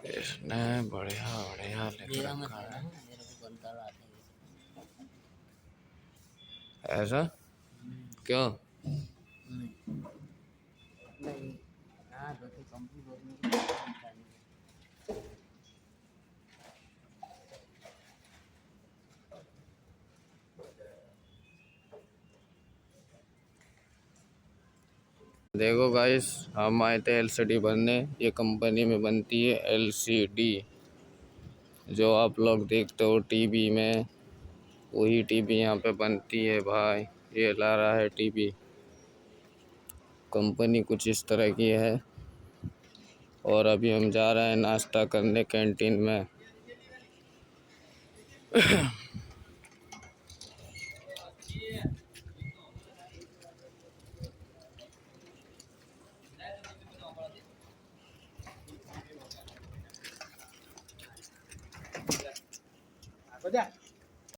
इसने बढ़िया बढ़िया लिख रखा है। ऐसा क्यों? देखो गाइस, हम आए थे एलसीडी बनने। ये कंपनी में बनती है एलसीडी, जो आप लोग देखते हो टीवी में, वही टीवी यहाँ पे बनती है भाई। ये ला रहा है टीवी। कंपनी कुछ इस तरह की है। और अभी हम जा रहे हैं नाश्ता करने कैंटीन में।